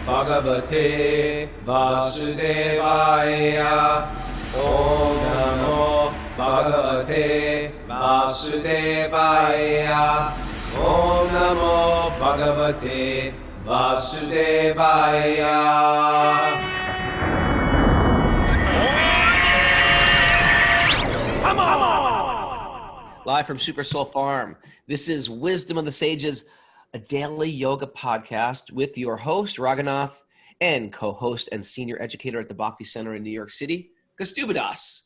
Bhagavate Vasudevaya. Om Namo Bhagavate Vasudevaya. Om Namo Bhagavate Vasudevaya. Live from Super Soul Farm. This is Wisdom of the Sages, a daily yoga podcast with your host, Raghunath, and co-host and senior educator at the Bhakti Center in New York City, Kaustubha.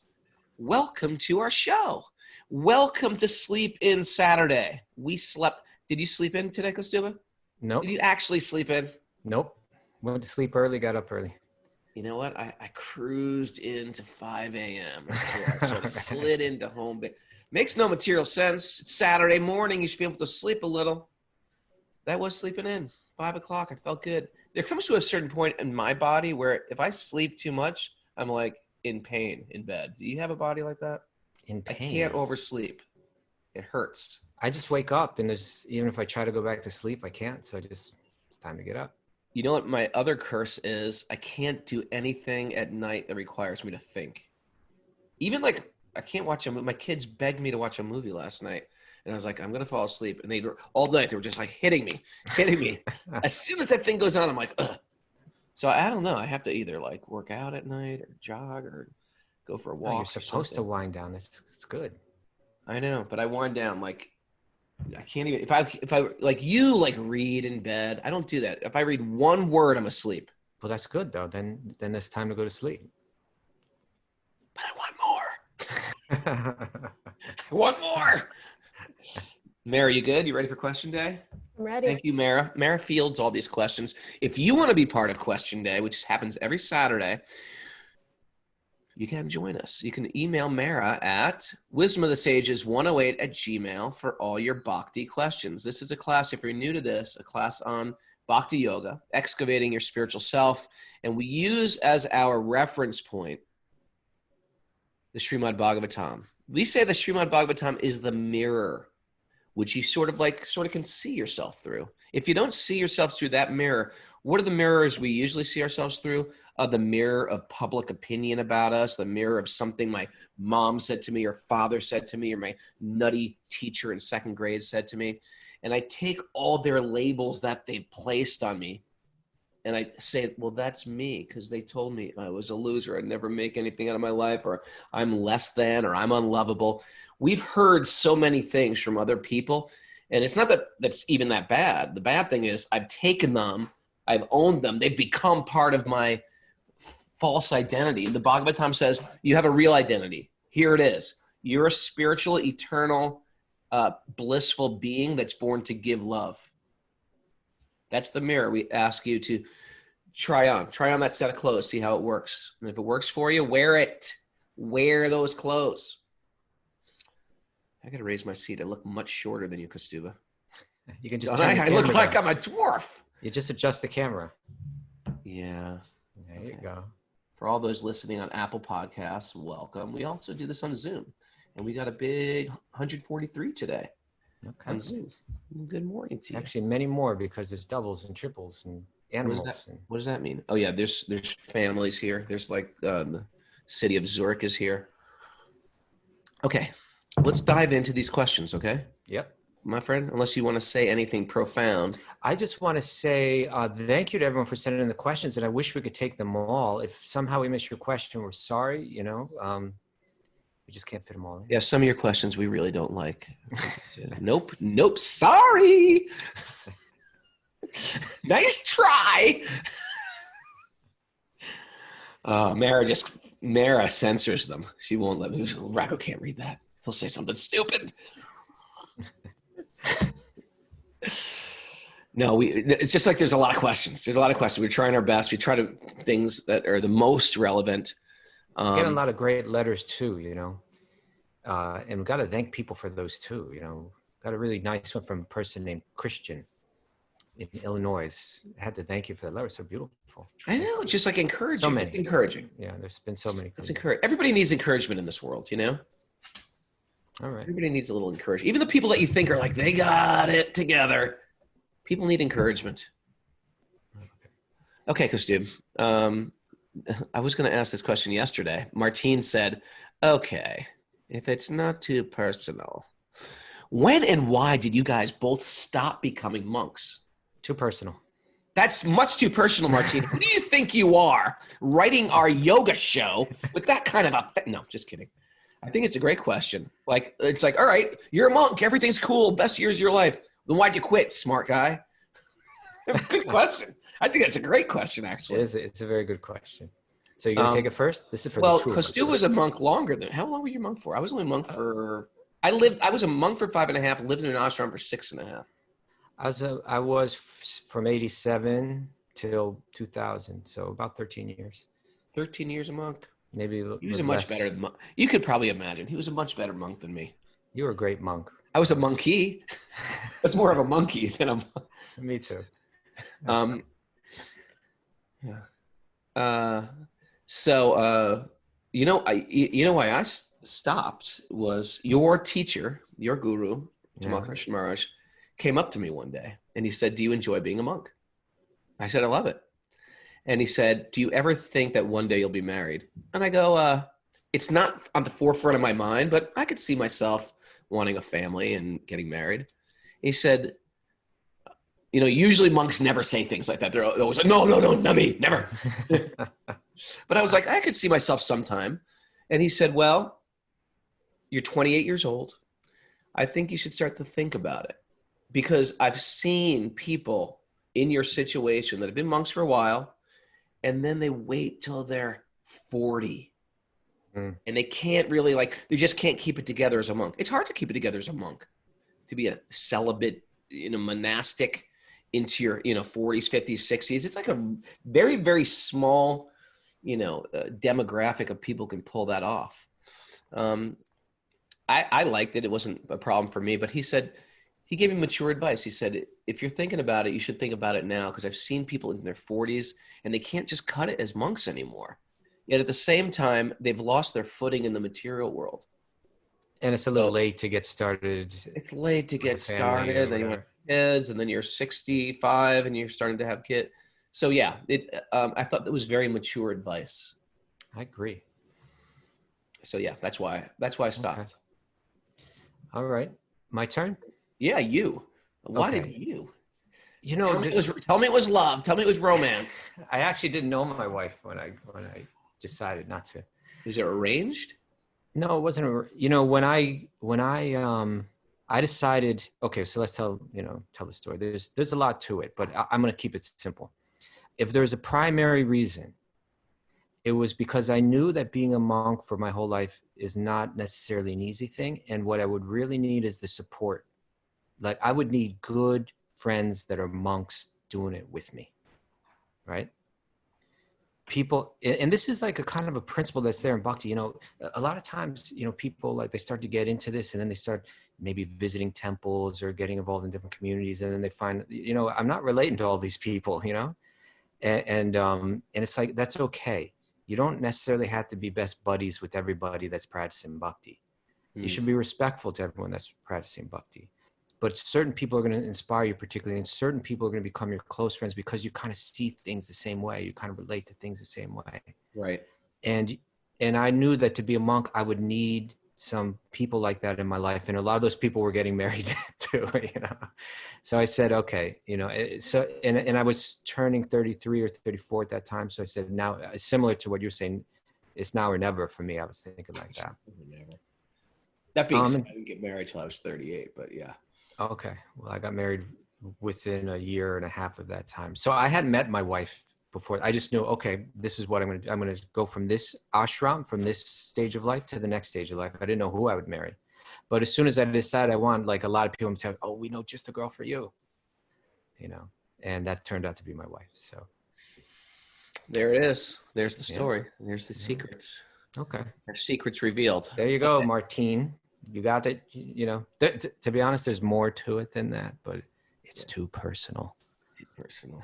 Welcome to our show. Welcome to Sleep In Saturday. We slept. Did you sleep in today, Kaustubha? Nope. Did you actually sleep in? Nope. Went to sleep early, got up early. You know what? I cruised into 5 a.m. So I sort of slid into home. But makes no material sense. It's Saturday morning. You should be able to sleep a little. That was sleeping in. 5 o'clock. I felt good. There comes to a certain point in my body where if I sleep too much, I'm like in pain in bed. Do you have a body like that? In pain? I can't oversleep. It hurts. I just wake up and even if I try to go back to sleep, I can't. So it's time to get up. You know what my other curse is? I can't do anything at night that requires me to think. Even like I can't watch a movie. My kids begged me to watch a movie last night. And I was like, I'm going to fall asleep. And all night, they were just like hitting me. As soon as that thing goes on, I'm like, ugh. So I don't know. I have to either like work out at night or jog or go for a walk. No, you're supposed to wind down. It's good. I know, but I wind down like I can't even, if I like you like read in bed, I don't do that. If I read one word, I'm asleep. Well, that's good though. Then it's time to go to sleep. But I want more. I want more. Mara, you good? You ready for question day? I'm ready. Thank you, Mara. Mara fields all these questions. If you want to be part of question day, which happens every Saturday, you can join us. You can email Mara at wisdomofthesages108@gmail.com for all your Bhakti questions. This is a class, if you're new to this, a class on Bhakti-yoga, excavating your spiritual self. And we use as our reference point the Srimad Bhagavatam. We say the Srimad Bhagavatam is the mirror, which you sort of can see yourself through. If you don't see yourself through that mirror, what are the mirrors we usually see ourselves through? The mirror of public opinion about us, the mirror of something my mom said to me or father said to me or my nutty teacher in second grade said to me. And I take all their labels that they've placed on me and I say, well, that's me because they told me I was a loser. I'd never make anything out of my life, or I'm less than, or I'm unlovable. We've heard so many things from other people, and it's not that that's even that bad. The bad thing is I've taken them, I've owned them. They've become part of my false identity. The Bhagavatam says you have a real identity. Here it is. You're a spiritual, eternal, blissful being that's born to give love. That's the mirror we ask you to try on. Try on that set of clothes, see how it works. And if it works for you, wear it. Wear those clothes. I got to raise my seat. I look much shorter than you, Kaustubha. You can just I look like I'm a dwarf. You just adjust the camera. Yeah. There you go. For all those listening on Apple Podcasts, welcome. We also do this on Zoom. And we got a big 143 today. Okay. On Zoom. Good morning to you. Actually, many more because there's doubles and triples and animals. What does that mean? Oh yeah, there's families here. There's like the city of Zurich is here. Okay, let's dive into these questions. Okay. Yep. My friend, unless you want to say anything profound. I just want to say thank you to everyone for sending in the questions, and I wish we could take them all. If somehow we missed your question, we're sorry. We just can't fit them all in. Yeah, some of your questions we really don't like. Nope, sorry. Nice try. Mara censors them. She won't let me. Raghu can't read that. He'll say something stupid. No, it's just like there's a lot of questions. We're trying our best. We try to things that are the most relevant. Getting a lot of great letters too, and we've got to thank people for those too. Got a really nice one from a person named Christian in Illinois. I had to thank you for that letter. It's so beautiful. I know. It's just like encouraging. So many. Encouraging. Yeah, there's been so many. It's everybody needs encouragement in this world, All right. Everybody needs a little encouragement. Even the people that you think are like, they got it together. People need encouragement. Okay, Kaustubh. I was going to ask this question yesterday. Martine said, okay, if it's not too personal, when and why did you guys both stop becoming monks? Too personal. That's much too personal, Martine. Who do you think you are writing our yoga show with that kind of a... No, just kidding. I think it's a great question. Like, it's like, all right, you're a monk. Everything's cool. Best years of your life. Then why'd you quit, smart guy? Good question. I think that's a great question, actually. It's a very good question. So you're going to take it first? This is for well, the two of us. Kaustubha was a monk longer than... How long were you a monk for? I was only a monk for... I was a monk for 5.5, lived in an ashram for 6.5. I was from 87 till 2000, so about 13 years. 13 years a monk. Maybe He was a much better monk. You could probably imagine. He was a much better monk than me. You were a great monk. I was a monkey. I was more of a monkey than a monk. Me too. You know why I stopped was your teacher, your guru, Tamal Krishna Maharaj, came up to me one day and he said, do you enjoy being a monk? I said, I love it. And he said, do you ever think that one day you'll be married? And I go, it's not on the forefront of my mind, but I could see myself wanting a family and getting married. He said, you know, usually monks never say things like that. They're always like, no, not me, never. But I was like, I could see myself sometime. And he said, well, you're 28 years old. I think you should start to think about it. Because I've seen people in your situation that have been monks for a while, and then they wait till they're 40. And they can't really, they just can't keep it together as a monk. It's hard to keep it together as a monk, to be a celibate, monastic into your, 40s, 50s, 60s. It's like a very, very small, demographic of people can pull that off. I liked it. It wasn't a problem for me, but he gave me mature advice. He said, if you're thinking about it, you should think about it now, because I've seen people in their 40s and they can't just cut it as monks anymore. Yet at the same time, they've lost their footing in the material world. And it's a little late to get started. It's late to get started. And you have kids, and then you're 65 and you're starting to have kids. So yeah, I thought that was very mature advice. I agree. So yeah, that's why I stopped. Okay. All right. My turn? Yeah, you. Why did you? Tell me it was love. Tell me it was romance. I actually didn't know my wife when I decided not to. Is it arranged? No, it wasn't. When I decided, okay, so let's tell the story. There's a lot to it, but I'm going to keep it simple. If there's a primary reason, it was because I knew that being a monk for my whole life is not necessarily an easy thing. And what I would really need is the support. Like, I would need good friends that are monks doing it with me, right? People, and this is like a kind of a principle that's there in Bhakti. A lot of times, people they start to get into this, and then they start maybe visiting temples or getting involved in different communities, and then they find, I'm not relating to all these people, and it's like, that's okay. You don't necessarily have to be best buddies with everybody that's practicing Bhakti. You should be respectful to everyone that's practicing Bhakti. But certain people are going to inspire you particularly, and certain people are going to become your close friends because you kind of see things the same way. You kind of relate to things the same way. Right. And I knew that to be a monk, I would need some people like that in my life. And a lot of those people were getting married too, So I said, okay, and I was turning 33 or 34 at that time. So I said, now, similar to what you're saying, it's now or never for me. I was thinking like that. That being said, I didn't get married till I was 38, but yeah. Okay. Well, I got married within a year and a half of that time. So I hadn't met my wife before. I just knew, okay, this is what I'm going to do. I'm going to go from this ashram, from this stage of life to the next stage of life. I didn't know who I would marry. But as soon as I decided I want, a lot of people would tell me, oh, we know just the girl for you, and that turned out to be my wife. So there it is. There's the story. Yeah. There's the secrets. Okay. There's secrets revealed. There you go, Martine. You got it. To be honest, there's more to it than that, but it's too personal. Too personal.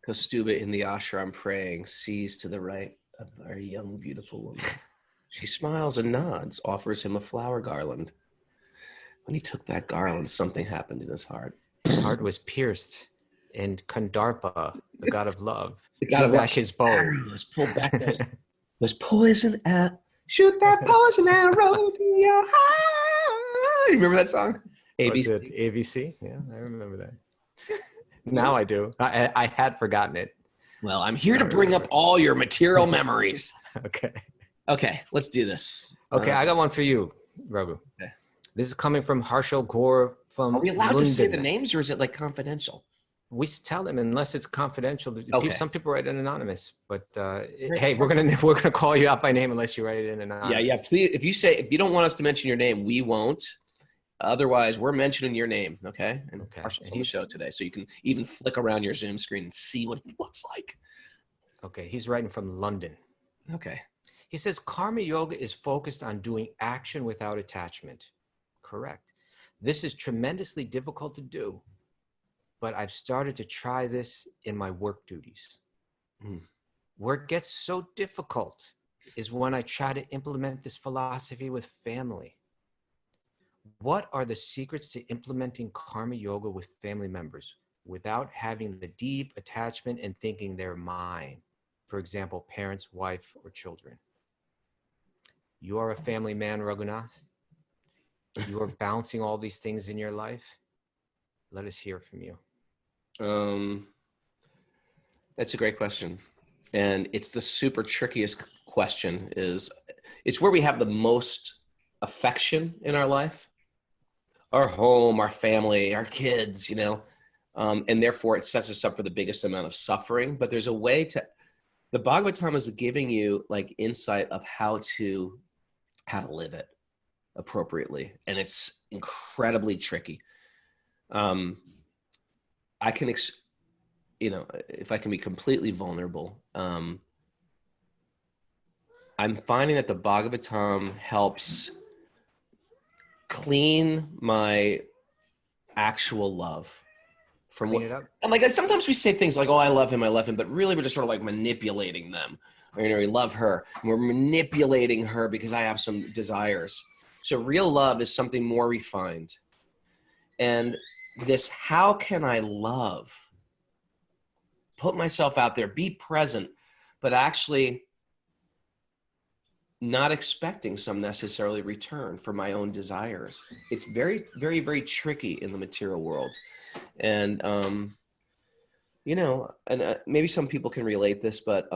Kaustubha in the ashram praying sees to the right a very young, beautiful woman. She smiles and nods, offers him a flower garland. When he took that garland, something happened in his heart. His heart was pierced. and Kandarpa, the god of love, The god drew of back his bow. Let's pull back those poison arrow. Shoot that poison arrow to your heart. You remember that song? Was ABC. it ABC? Yeah, I remember that. Now I do. I had forgotten it. Well, I'm here to bring up all your material memories. Okay. Okay, let's do this. Okay, I got one for you, Raghu. Okay. This is coming from Harshal Kaur from Are we allowed to say the London. names, or is it like confidential? We tell them unless it's confidential. Okay. Some people write it anonymous, but hey, we're gonna call you out by name unless you write it in anonymous. Yeah. Please, if you don't want us to mention your name, we won't. Otherwise, we're mentioning your name, okay? And Okay. Harshal's on the show today, so you can even flick around your Zoom screen and see what he looks like. Okay, he's writing from London. Okay. He says karma yoga is focused on doing action without attachment. Correct. This is tremendously difficult to do, but I've started to try this in my work duties. Where it gets so difficult is when I try to implement this philosophy with family. What are the secrets to implementing karma yoga with family members without having the deep attachment and thinking they're mine? For example, parents, wife, or children. You are a family man, Raghunath. You are balancing all these things in your life. Let us hear from you. That's a great question. And it's the super trickiest question. It's where we have the most affection in our life. Our home, our family, our kids, and therefore it sets us up for the biggest amount of suffering. But there's a way the Bhagavatam is giving you like insight of how to live it appropriately. And it's incredibly tricky. I can, if I can be completely vulnerable, I'm finding that the Bhagavatam helps clean my actual love from Clean it up. And like sometimes we say things like, "Oh, I love him," but really we're just sort of like manipulating them. Or, we love her, and we're manipulating her because I have some desires. So real love is something more refined. And this, how can I love? Put myself out there, be present, but actually not expecting some necessarily return for my own desires. It's very, very, very tricky in the material world. And, maybe some people can relate this, but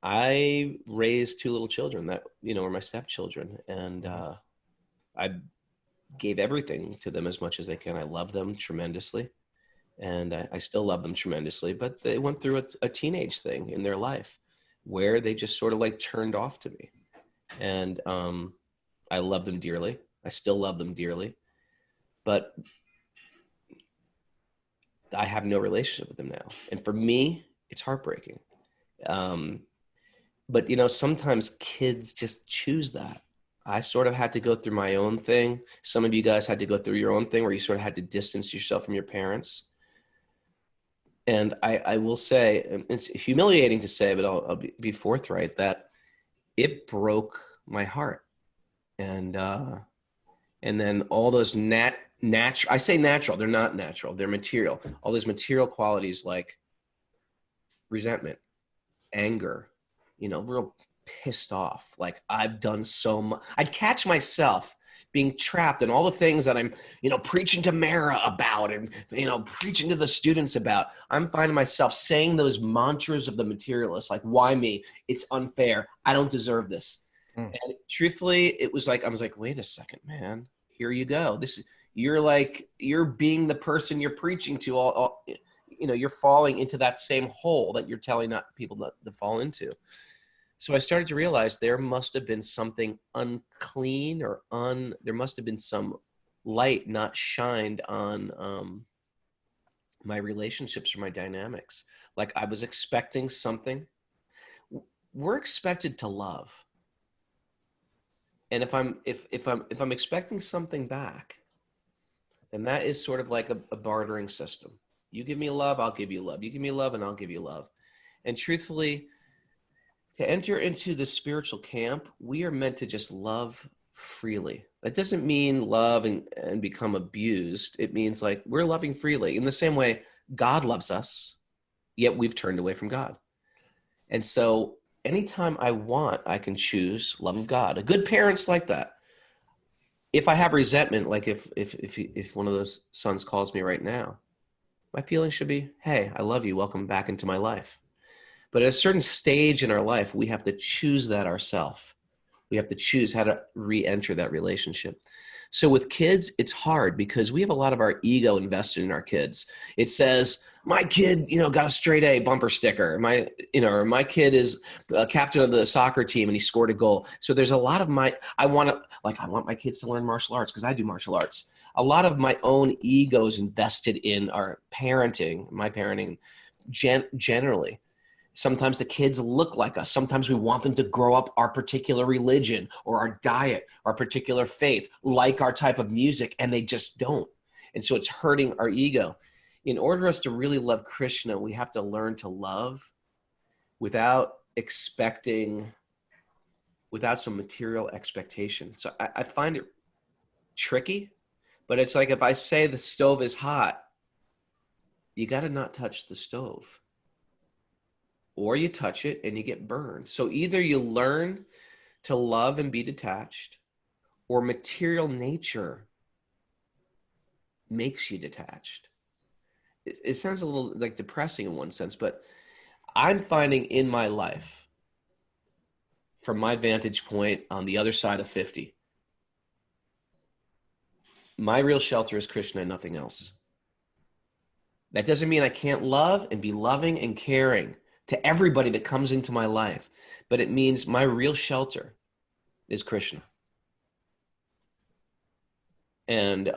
I raised two little children that, were my stepchildren. And I gave everything to them as much as I can. I love them tremendously. And I still love them tremendously. But they went through a teenage thing in their life where they just sort of like turned off to me. And I love them dearly. I still love them dearly. But I have no relationship with them now. And for me, it's heartbreaking. But, sometimes kids just choose that. I sort of had to go through my own thing. Some of you guys had to go through your own thing where you sort of had to distance yourself from your parents. And I will say, it's humiliating to say, but I'll be forthright, that it broke my heart. And then all those I say natural, they're not natural, they're material. All those material qualities like resentment, anger, real pissed off. Like I've done so much. I'd catch myself being trapped in all the things that I'm, preaching to Mara about and, preaching to the students about. I'm finding myself saying those mantras of the materialists, like, why me? It's unfair. I don't deserve this. And truthfully, I was like, wait a second, man, here you go. You're being the person you're preaching to you're falling into that same hole that you're telling people not to fall into. So I started to realize there must have been something unclean there must have been some light not shined on my relationships or my dynamics. Like I was expecting something. We're expected to love. And if I'm expecting something back, then that is sort of like a bartering system. You give me love, I'll give you love. You give me love and I'll give you love. And truthfully, to enter into the spiritual camp, we are meant to just love freely. That doesn't mean love and become abused. It means like we're loving freely in the same way God loves us, yet we've turned away from God. And so anytime I want, I can choose love of God. A good parent's like that. If I have resentment, like if one of those sons calls me right now, my feeling should be, hey, I love you. Welcome back into my life. But at a certain stage in our life, we have to choose that ourselves. We have to choose how to re-enter that relationship. So with kids, it's hard because we have a lot of our ego invested in our kids. It says, my kid, got a straight A bumper sticker. Or my kid is a captain of the soccer team and he scored a goal. So there's a lot of I want my kids to learn martial arts because I do martial arts. A lot of my own ego is invested in our parenting, my parenting generally. Sometimes the kids look like us. Sometimes we want them to grow up our particular religion or our diet, our particular faith, like our type of music, and they just don't. And so it's hurting our ego. In order for us to really love Krishna, we have to learn to love without some material expectation. So I find it tricky, but it's like if I say the stove is hot, you got to not touch the stove. Or you touch it and you get burned. So either you learn to love and be detached, or material nature makes you detached. It sounds a little like depressing in one sense, but I'm finding in my life, from my vantage point on the other side of 50, my real shelter is Krishna and nothing else. That doesn't mean I can't love and be loving and caring to everybody that comes into my life, but it means my real shelter is Krishna. And,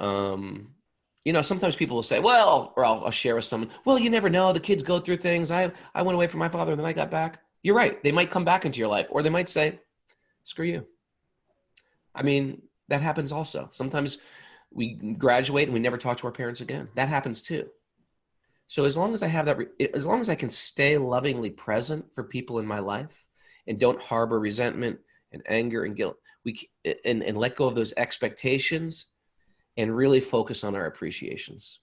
sometimes people will say, well, or I'll share with someone, well, you never know. The kids go through things. I went away from my father and then I got back. You're right. They might come back into your life, or they might say, screw you. I mean, that happens also. Sometimes we graduate and we never talk to our parents again. That happens too. So as long as I have that, as long as I can stay lovingly present for people in my life and don't harbor resentment and anger and guilt, and let go of those expectations and really focus on our appreciations.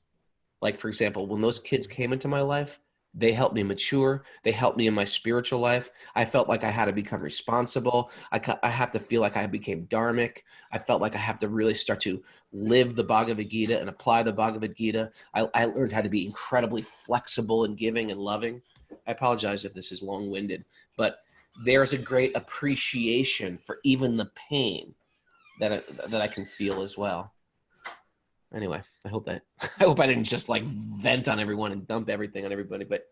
Like, for example, when those kids came into my life, they helped me mature. They helped me in my spiritual life. I felt like I had to become responsible. I have to feel like I became dharmic. I felt like I have to really start to live the Bhagavad Gita and apply the Bhagavad Gita. I learned how to be incredibly flexible and giving and loving. I apologize if this is long-winded, but there's a great appreciation for even the pain that I can feel as well. Anyway, I hope I didn't just like vent on everyone and dump everything on everybody, but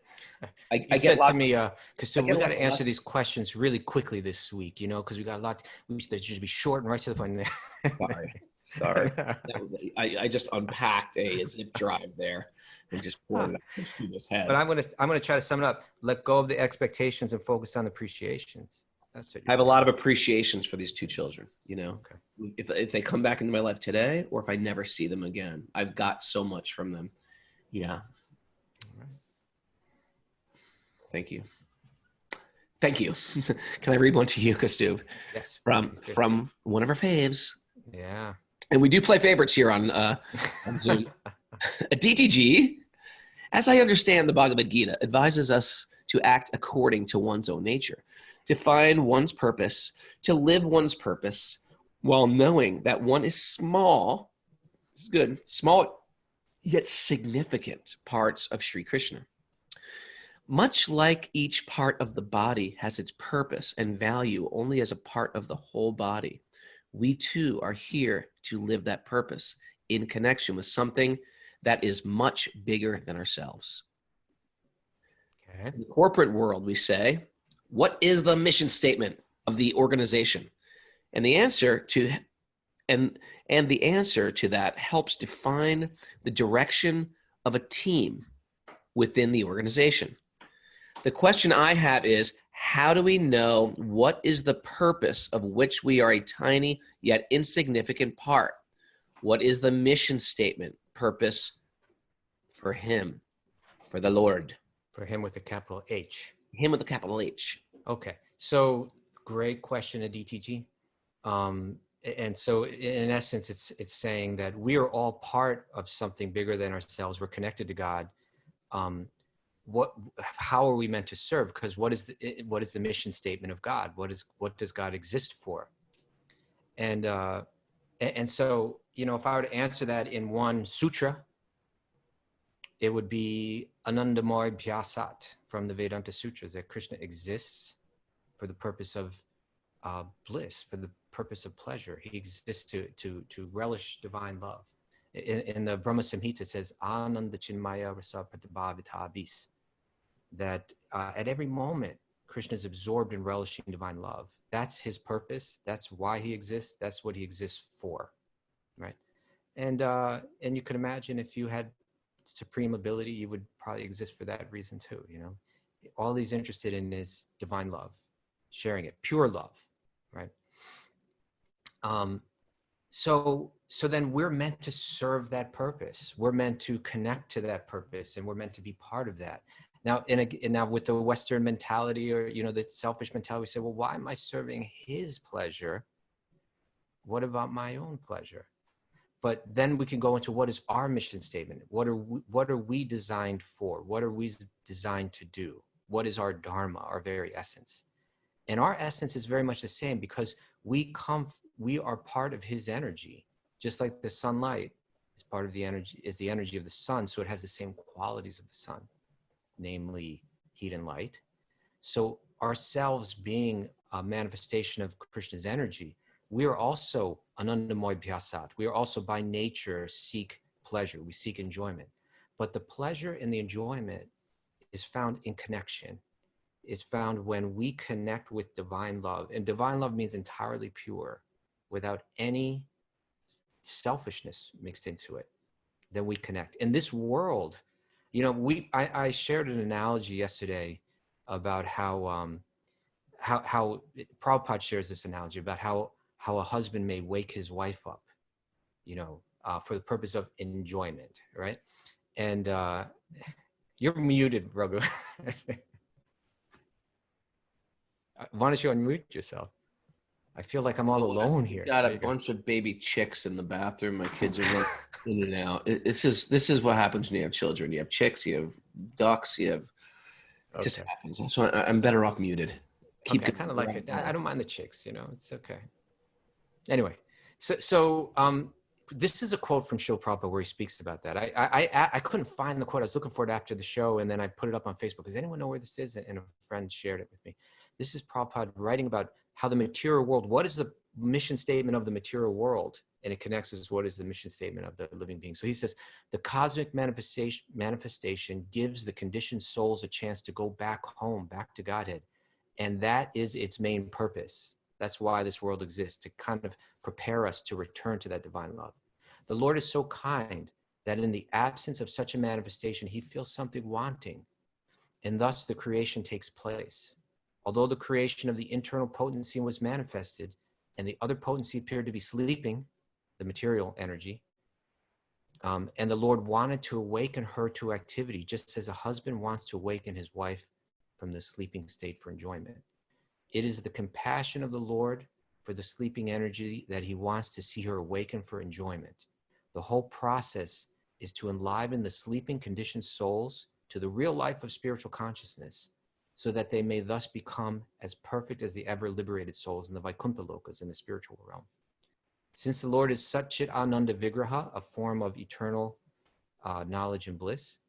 I get lots to me, because we got to answer these questions really quickly this week, because we got a lot. We should be short and right to the point. Sorry. I just unpacked a zip drive there and just poured it out my student's head. But I'm gonna try to sum it up. Let go of the expectations and focus on the appreciations. That's what I have a lot of appreciations for these two children. Okay. If they come back into my life today, or if I never see them again, I've got so much from them. Yeah. All right. Thank you. Can I read one to you, Kaustubha? Yes. From one of our faves. Yeah. And we do play favorites here on Zoom. A DTG, as I understand the Bhagavad Gita, advises us to act according to one's own nature, to find one's purpose, to live one's purpose, while knowing that one is small, this is good, small yet significant parts of Sri Krishna. Much like each part of the body has its purpose and value only as a part of the whole body, we too are here to live that purpose in connection with something that is much bigger than ourselves. Okay. In the corporate world, we say, what is the mission statement of the organization? And the answer to that helps define the direction of a team within the organization. The question I have is, how do we know what is the purpose of which we are a tiny yet insignificant part? What is the mission statement, purpose for him, for the Lord? For him with a capital H. Him with a capital H. Okay. So great question at DTG. And so in essence, it's saying that we are all part of something bigger than ourselves. We're connected to God. How are we meant to serve? Because what is the mission statement of God? What does God exist for? And so, if I were to answer that in one sutra, it would be Anandamoy Bhyasat from the Vedanta Sutras, that Krishna exists for the purpose of bliss, for the purpose of pleasure. He exists to relish divine love. In the Brahma Samhita, it says Ananda Chinmaya Rasa Pratabhavita Abis, that at every moment Krishna is absorbed in relishing divine love. That's his purpose. That's why he exists. That's what he exists for, right? And you can imagine, if you had supreme ability, you would probably exist for that reason too. All he's interested in is divine love, sharing it, pure love, right? So then we're meant to serve that purpose. We're meant to connect to that purpose, and we're meant to be part of that. Now, now with the Western mentality, or the selfish mentality, we say, well, why am I serving his pleasure? What about my own pleasure? But then we can go into, what is our mission statement? What are we designed for? What are we designed to do? What is our dharma, our very essence? And our essence is very much the same, because we are part of his energy, just like the sunlight is part of the energy of the sun. So it has the same qualities of the sun, namely heat and light. So ourselves being a manifestation of Krishna's energy, we are also Anandamoy Bhyasat. We are also by nature seek pleasure. We seek enjoyment. But the pleasure and the enjoyment is found in connection, is found when we connect with divine love. And divine love means entirely pure, without any selfishness mixed into it. Then we connect. In this world, I shared an analogy yesterday about how Prabhupada shares this analogy about how a husband may wake his wife up, for the purpose of enjoyment, right? And you're muted, Raghu. Why don't you unmute yourself? I feel like I'm all alone here. Got a bunch of baby chicks in the bathroom. My kids are running in and out. This is what happens when you have children. You have chicks, you have ducks, it just happens. So I'm better off muted. I kind of like it. I don't mind the chicks, it's okay. Anyway, so this is a quote from Srila Prabhupada where he speaks about that. I couldn't find the quote. I was looking for it after the show, and then I put it up on Facebook. Does anyone know where this is? And a friend shared it with me. This is Prabhupada writing about how the material world, what is the mission statement of the material world? And it connects with what is the mission statement of the living being. So he says, the cosmic manifestation gives the conditioned souls a chance to go back home, back to Godhead. And that is its main purpose. That's why this world exists, to kind of prepare us to return to that divine love. The Lord is so kind that in the absence of such a manifestation, he feels something wanting. And thus the creation takes place. Although the creation of the internal potency was manifested and the other potency appeared to be sleeping, the material energy, and the Lord wanted to awaken her to activity, just as a husband wants to awaken his wife from the sleeping state for enjoyment. It is the compassion of the Lord for the sleeping energy that he wants to see her awaken for enjoyment. The whole process is to enliven the sleeping conditioned souls to the real life of spiritual consciousness, so that they may thus become as perfect as the ever liberated souls in the Vaikuntha Lokas, in the spiritual realm. Since the Lord is Satchit Ananda Vigraha, a form of eternal knowledge and bliss,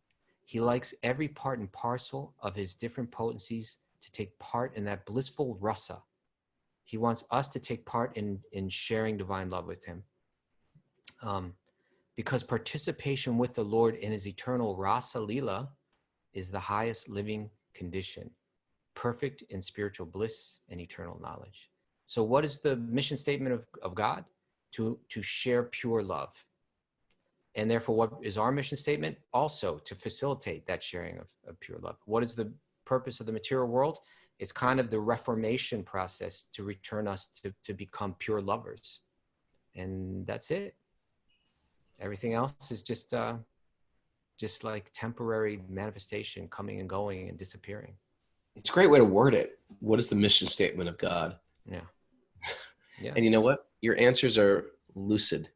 he likes every part and parcel of his different potencies to take part in that blissful rasa. He wants us to take part in sharing divine love with him. Because participation with the Lord in his eternal rasa lila is the highest living condition, perfect in spiritual bliss and eternal knowledge. So what is the mission statement of God? To share pure love. And therefore, what is our mission statement? Also to facilitate that sharing of pure love. What is the purpose of the material world? It's kind of the reformation process to return us to become pure lovers. And that's it. Everything else is just like temporary manifestation, coming and going and disappearing. It's a great way to word it. What is the mission statement of God? Yeah. And you know what? Your answers are lucid.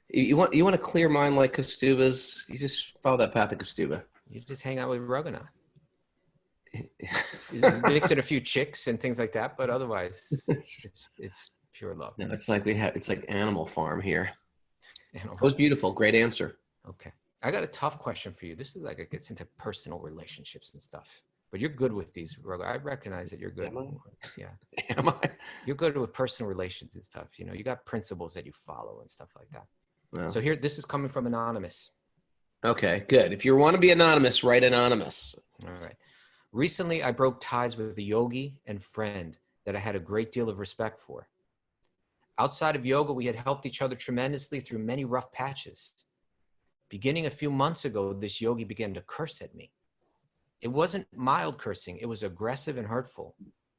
You want a clear mind like Kaustubha's? You just follow that path of Kaustubha. You just hang out with Raghunath. You mix in a few chicks and things like that, but otherwise, it's pure love. No, it's like Animal Farm here. Animal That was beautiful. Great answer. Okay. I got a tough question for you. This is like it gets into personal relationships and stuff. But you're good with these, Raghu. I recognize that you're good. Am I? Yeah. Am I? You're good with personal relations and stuff. You know, you got principles that you follow and stuff like that. Well, So here, this is coming from Anonymous. okay, good. If you want to be anonymous, write anonymous. All right. Recently, I broke ties with a yogi and friend that I had a great deal of respect for. Outside of yoga, we had helped each other tremendously through many rough patches. Beginning a few months ago, this yogi began to curse at me. It wasn't mild cursing. It was aggressive and hurtful.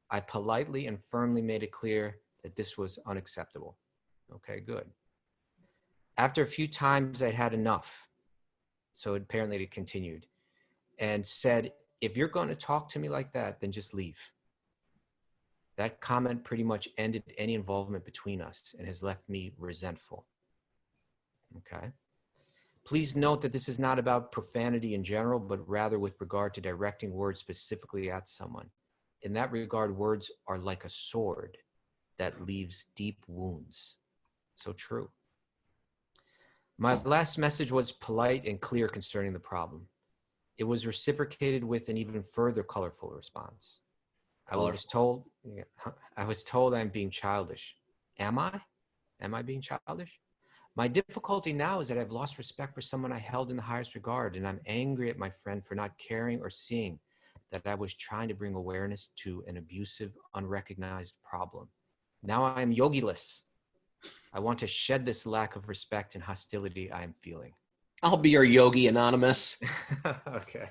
I politely and firmly made it clear that this was unacceptable. Okay, good. After a few times, I'd had enough. So apparently it continued and said, if you're going to talk to me like that, then just leave. That comment pretty much ended any involvement between us and has left me resentful. Okay. Please note that this is not about profanity in general, but rather with regard to directing words specifically at someone. In that regard, words are like a sword that leaves deep wounds. So true. My last message was polite and clear concerning the problem. It was reciprocated with an even further colorful response. I was told I'm being childish. Am I? Am I being childish? My difficulty now is that I've lost respect for someone I held in the highest regard, and I'm angry at my friend for not caring or seeing that I was trying to bring awareness to an abusive, unrecognized problem. Now I am yogi-less. I want to shed this lack of respect and hostility I am feeling. I'll be your yogi anonymous. Okay.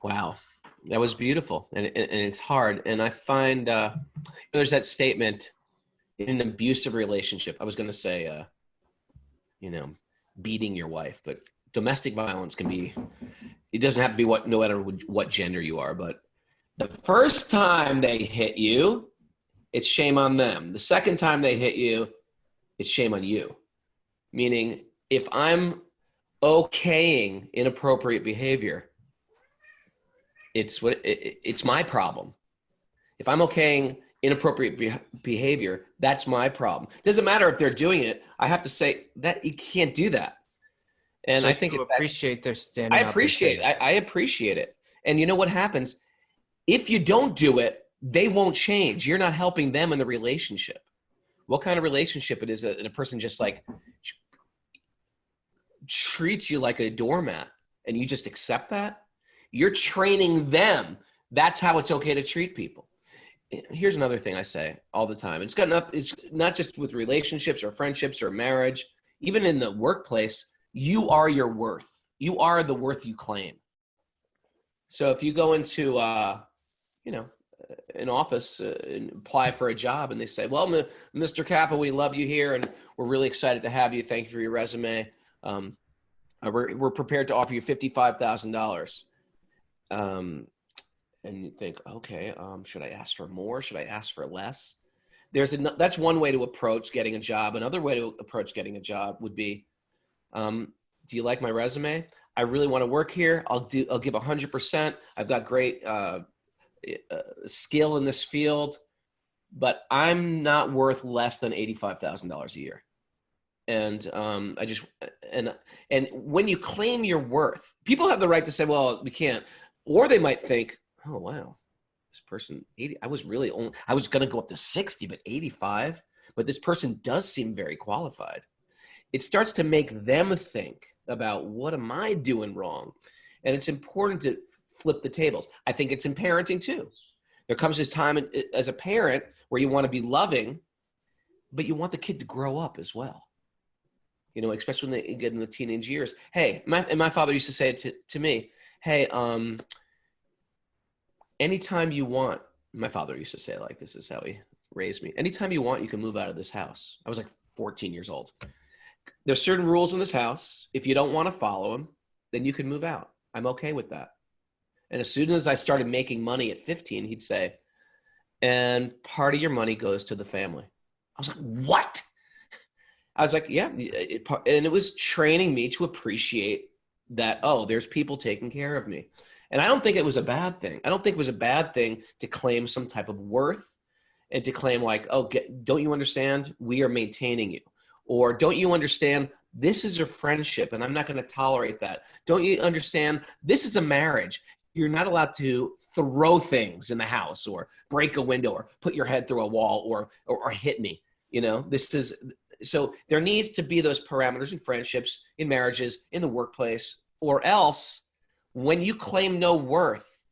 Wow. That was beautiful. And it's hard. And I find there's that statement in an abusive relationship. I was going to say, beating your wife, but domestic violence can be, it doesn't have to be no matter what gender you are, but the first time they hit you, it's shame on them. The second time they hit you, it's shame on you. Meaning, if I'm okaying inappropriate behavior, it's my problem. If I'm okaying inappropriate behavior, that's my problem. Doesn't matter if they're doing it. I have to say that you can't do that. And so I think you appreciate their standing up. I appreciate it. And you know what happens? If you don't do it, they won't change. You're not helping them in the relationship. What kind of relationship it is that a person just like treats you like a doormat and you just accept that? You're training them. That's how it's okay to treat people. Here's another thing I say all the time. It's not just with relationships or friendships or marriage. Even in the workplace, you are your worth. You are the worth you claim. So if you go into, an office and apply for a job and they say, well, Mr. Kappa, we love you here and we're really excited to have you. Thank you for your resume. We're prepared to offer you $55,000. And you think, okay, should I ask for more? Should I ask for less? That's one way to approach getting a job. Another way to approach getting a job would be, do you like my resume? I really want to work here. I'll give 100%. I've got great skill in this field, but I'm not worth less than $85,000 a year. And and when you claim your worth, people have the right to say, well, we can't, or they might think, oh, wow, this person, 80, I was going to go up to 60, but 85, but this person does seem very qualified. It starts to make them think about what am I doing wrong? And it's important to flip the tables. I think it's in parenting too. There comes this time as a parent where you want to be loving, but you want the kid to grow up as well. Especially when they get in the teenage years. Hey, my father used to say to me, hey, anytime you want, my father used to say, like, this is how he raised me. Anytime you want, you can move out of this house. I was like 14 years old. There's certain rules in this house. If you don't want to follow them, then you can move out. I'm okay with that. And as soon as I started making money at 15, he'd say, and part of your money goes to the family. I was like, what? I was like, yeah. And it was training me to appreciate that, oh, there's people taking care of me. And I don't think it was a bad thing. I don't think it was a bad thing to claim some type of worth and to claim like, oh, don't you understand? We are maintaining you. Or don't you understand? This is a friendship and I'm not going to tolerate that. Don't you understand? This is a marriage. You're not allowed to throw things in the house or break a window or put your head through a wall or hit me. You know, so there needs to be those parameters in friendships, in marriages, in the workplace, or else when you claim no worth,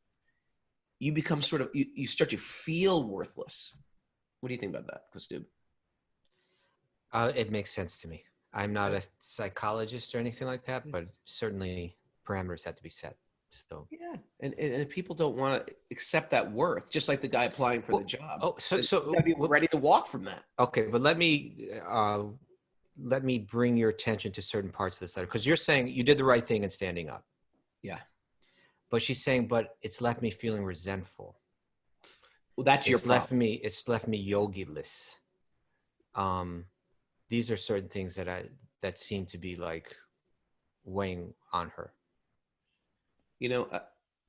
you become sort of, you start to feel worthless. What do you think about that, Kaustubha? It makes sense to me. I'm not a psychologist or anything like that, but certainly parameters have to be set. So yeah, and if people don't want to accept that worth, just like the guy applying for the job. Oh, so you gotta be ready to walk from that. Okay, but let me bring your attention to certain parts of this letter, because you're saying you did the right thing in standing up. Yeah, but she's saying, but it's left me feeling resentful. Well, that's your problem. It's left me yogi-less. These are certain things that seem to be like weighing on her. You know,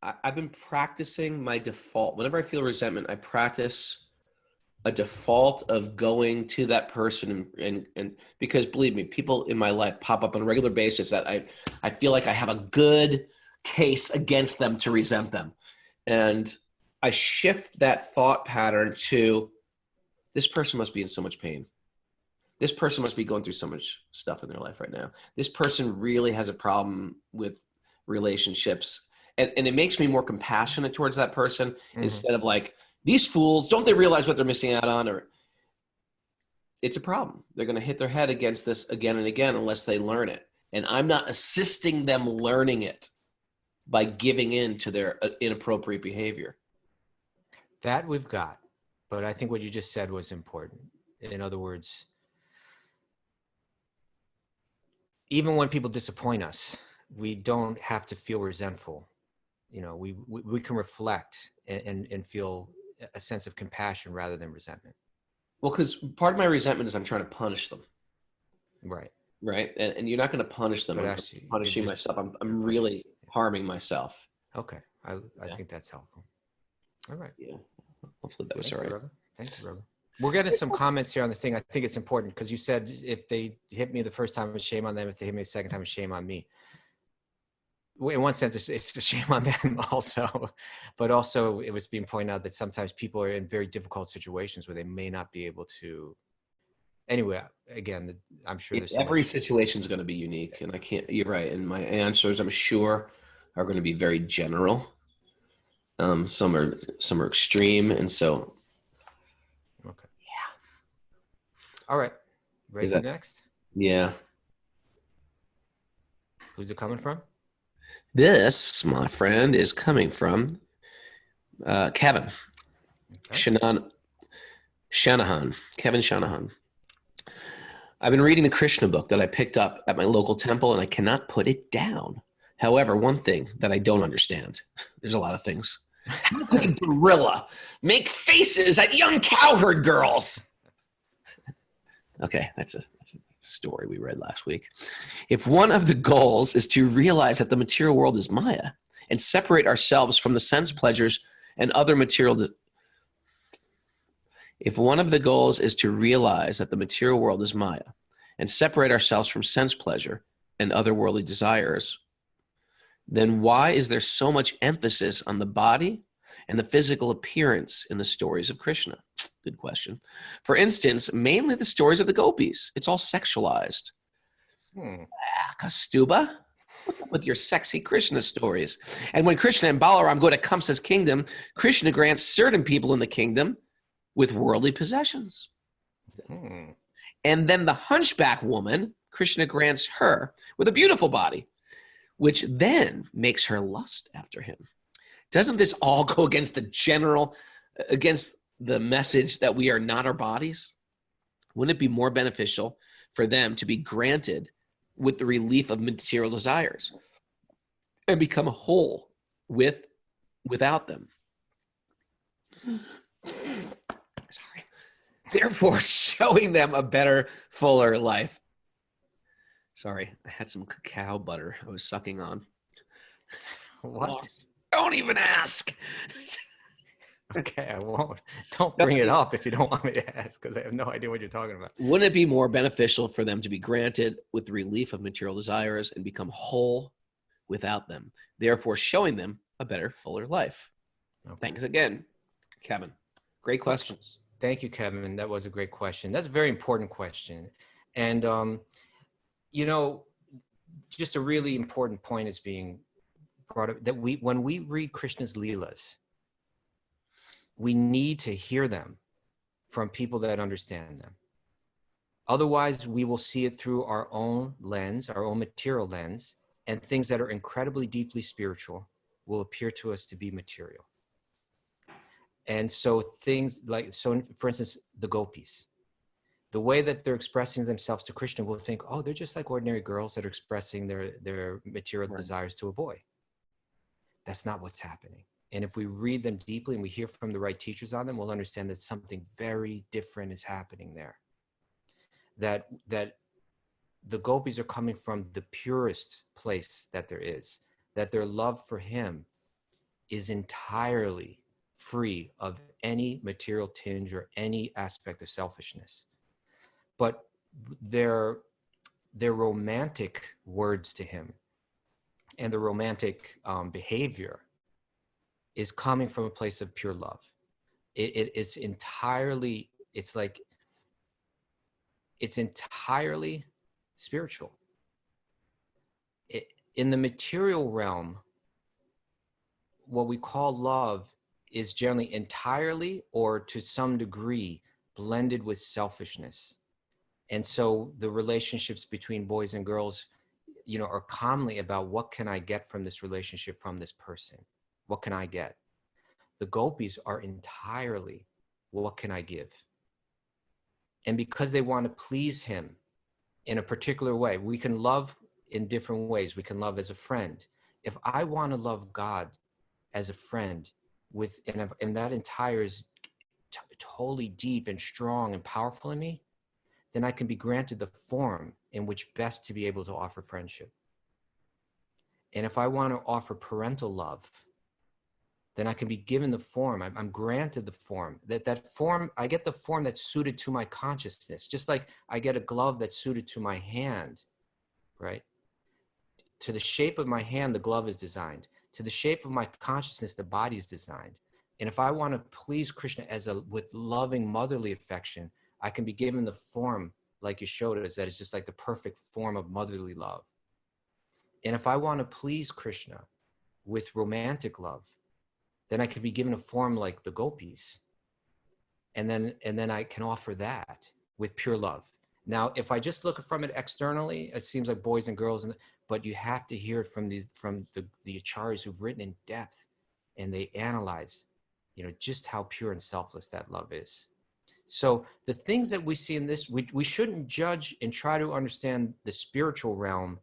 I've been practicing my default. Whenever I feel resentment, I practice a default of going to that person and because believe me, people in my life pop up on a regular basis that I feel like I have a good case against them to resent them. And I shift that thought pattern to this person must be in so much pain. This person must be going through so much stuff in their life right now. This person really has a problem with relationships. And it makes me more compassionate towards that person instead of like, these fools, don't they realize what they're missing out on? Or it's a problem. They're going to hit their head against this again and again unless they learn it. And I'm not assisting them learning it by giving in to their inappropriate behavior. That we've got. But I think what you just said was important. In other words, even when people disappoint us, we don't have to feel resentful. You know, we can reflect and feel a sense of compassion rather than resentment. Well, because part of my resentment is I'm trying to punish them. Right. Right. And you're not going to punish them. But I'm actually, punishing myself. I'm really harming myself. Okay. I think that's helpful. All right. Yeah. Hopefully that was all right. Thank you, Raghu. We're getting some comments here on the thing. I think it's important because you said if they hit me the first time, it's shame on them. If they hit me the second time, it's shame on me. In one sense, it's a shame on them also. But also it was being pointed out that sometimes people are in very difficult situations where they may not be able to. Anyway, again, I'm sure there's every situation is going to be unique, and I can't. You're right, and my answers, I'm sure, are going to be very general. Some are extreme, and so. Okay. Yeah. All right. Ready for next? Yeah. Who's it coming from? This, my friend, is coming from Kevin. Okay. Shanahan. Kevin Shanahan. I've been reading the Krishna book that I picked up at my local temple, and I cannot put it down. However, one thing that I don't understand, there's a lot of things. How could a gorilla make faces at young cowherd girls? Okay, that's a story we read last week. If one of the goals is to realize that the material world is Maya and separate ourselves from the sense pleasures and other material If one of the goals is to realize that the material world is Maya and separate ourselves from sense pleasure and other worldly desires, then why is there so much emphasis on the body and the physical appearance in the stories of Krishna? Good question. For instance, mainly the stories of the gopis. It's all sexualized. Kaustubha, what's up with your sexy Krishna stories? And when Krishna and Balaram go to Kamsa's kingdom, Krishna grants certain people in the kingdom with worldly possessions. And then the hunchback woman, Krishna grants her with a beautiful body, which then makes her lust after him. Doesn't this all go against against the message that we are not our bodies? Wouldn't it be more beneficial for them to be granted with the relief of material desires and become whole without them? therefore showing them a better, fuller life. Sorry, I had some cacao butter I was sucking on. What? Oh, don't even ask. Okay, I won't. Don't bring it up if you don't want me to ask, because I have no idea what you're talking about. Wouldn't it be more beneficial for them to be granted with the relief of material desires and become whole without them, therefore showing them a better, fuller life? Okay. Thanks again, Kevin. Great questions. Thank you, Kevin. That was a great question. That's a very important question. And, you know, just a really important point is being brought up, that when we read Krishna's Leelas, we need to hear them from people that understand them. Otherwise, we will see it through our own lens, our own material lens, and things that are incredibly deeply spiritual will appear to us to be material. And so things like, so for instance, the gopis, the way that they're expressing themselves to Krishna, will think, oh, they're just like ordinary girls that are expressing their material desires to a boy. That's not what's happening. And if we read them deeply and we hear from the right teachers on them, we'll understand that something very different is happening there. That the gopis are coming from the purest place that there is, that their love for him is entirely free of any material tinge or any aspect of selfishness. But their romantic words to him and the romantic behavior is coming from a place of pure love. It's entirely, it's entirely spiritual. In the material realm, what we call love is generally entirely or to some degree blended with selfishness. And so the relationships between boys and girls, you know, are commonly about what can I get from this relationship, from this person? What can I get? The gopis are entirely, what can I give? And because they want to please him in a particular way, we can love in different ways. We can love as a friend. If I want to love God as a friend and that entire is totally deep and strong and powerful in me, then I can be granted the form in which best to be able to offer friendship. And if I want to offer parental love, then I can be given the form. I'm granted the form. That form, I get the form that's suited to my consciousness, just like I get a glove that's suited to my hand, right? To the shape of my hand, the glove is designed. To the shape of my consciousness, the body is designed. And if I want to please Krishna with loving motherly affection, I can be given the form, like you showed us, that is just like the perfect form of motherly love. And if I want to please Krishna with romantic love, then I could be given a form like the gopis. And then I can offer that with pure love. Now, if I just look from it externally, it seems like boys and girls, but you have to hear it from the acharyas who've written in depth, and they analyze, you know, just how pure and selfless that love is. So the things that we see in this, we shouldn't judge and try to understand the spiritual realm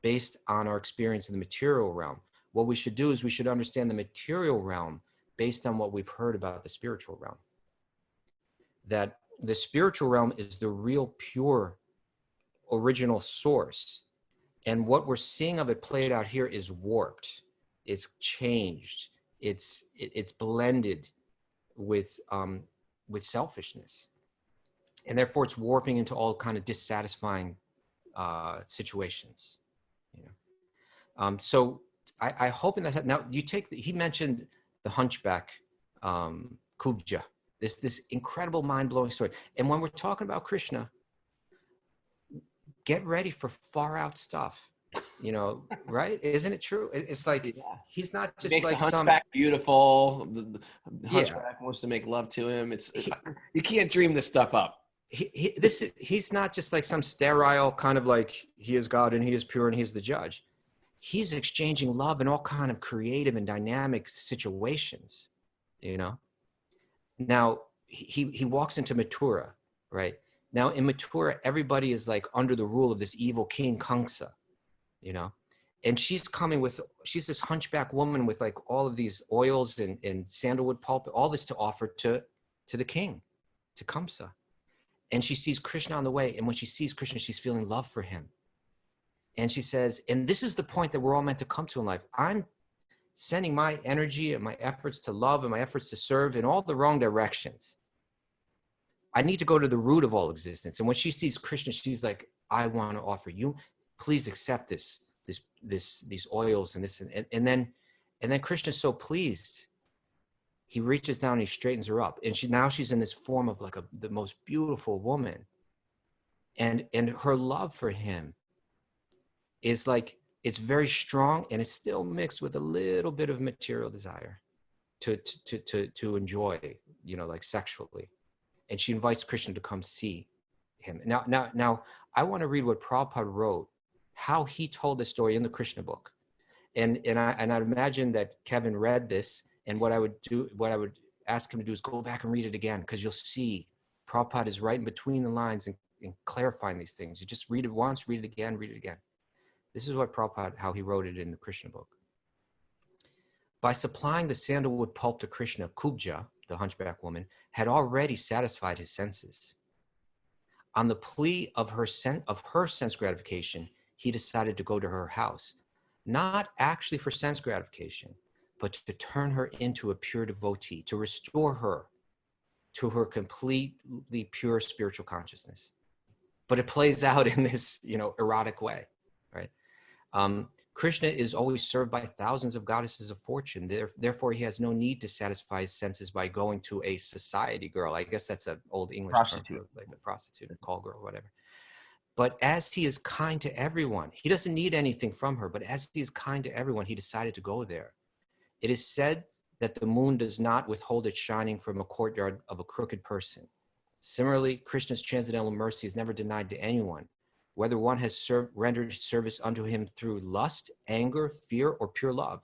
based on our experience in the material realm. What we should do is we should understand the material realm based on what we've heard about the spiritual realm. That the spiritual realm is the real pure original source. And what we're seeing of it played out here is warped. It's changed. It's blended with selfishness. And therefore it's warping into all kind of dissatisfying situations. You know? So I hope in that, now you take, he mentioned the hunchback Kubja, this incredible mind-blowing story. And when we're talking about Krishna, get ready for far out stuff, you know, right? Isn't it true? It's like, he's not just like the hunchback beautiful. The hunchback wants to make love to him. You can't dream this stuff up. He's not just like some sterile kind of like, he is God and he is pure and he is the judge. He's exchanging love in all kind of creative and dynamic situations, you know? Now, he walks into Mathura, right? Now, in Mathura, everybody is like under the rule of this evil king, Kamsa, you know? And she's this hunchback woman with like all of these oils and sandalwood pulp, all this to offer to the king. to Kamsa. And she sees Krishna on the way. And when she sees Krishna, she's feeling love for him. And she says, and this is the point that we're all meant to come to in life. I'm sending my energy and my efforts to love and my efforts to serve in all the wrong directions. I need to go to the root of all existence. And when she sees Krishna, she's like, I want to offer you, please accept these oils and this. And then Krishna's so pleased. He reaches down and he straightens her up. And now she's in this form of like the most beautiful woman. And her love for him is like, it's very strong, and it's still mixed with a little bit of material desire to enjoy, like sexually. And she invites Krishna to come see him. Now, I want to read what Prabhupada wrote, how he told the story in the Krishna book. And I'd imagine that Kevin read this, and what I would ask him to do is go back and read it again, because you'll see Prabhupada is right in between the lines and clarifying these things. You just read it once, read it again, read it again. This is what Prabhupada, how he wrote it in the Krishna book. By supplying the sandalwood pulp to Krishna, Kubja, the hunchback woman, had already satisfied his senses. On the plea of her sense gratification, he decided to go to her house, not actually for sense gratification, but to turn her into a pure devotee, to restore her to her completely pure spiritual consciousness. But it plays out in this, erotic way, right? Krishna is always served by thousands of goddesses of fortune. Therefore, he has no need to satisfy his senses by going to a society girl. I guess that's an old English term for like a prostitute, a call girl, whatever. But as he is kind to everyone, he doesn't need anything from her, but as he is kind to everyone, he decided to go there. It is said that the moon does not withhold its shining from a courtyard of a crooked person. Similarly, Krishna's transcendental mercy is never denied to anyone, whether one has rendered service unto him through lust, anger, fear, or pure love.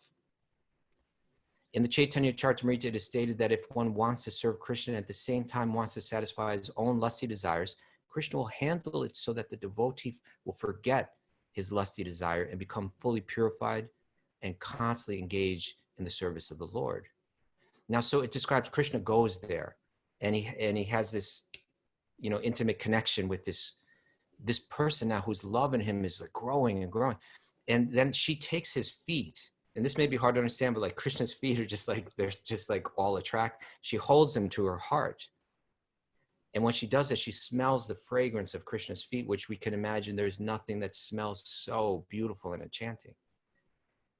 In the Chaitanya Charitamrita, it is stated that if one wants to serve Krishna and at the same time wants to satisfy his own lusty desires, Krishna will handle it so that the devotee will forget his lusty desire and become fully purified and constantly engage in the service of the Lord. Now, so it describes Krishna goes there, and he has this, intimate connection with this person now whose love in him is like growing and growing. And then she takes his feet, and this may be hard to understand, but like Krishna's feet are just like, they're just like all attract. She holds him to her heart. And when she does that, she smells the fragrance of Krishna's feet, which we can imagine there's nothing that smells so beautiful and enchanting.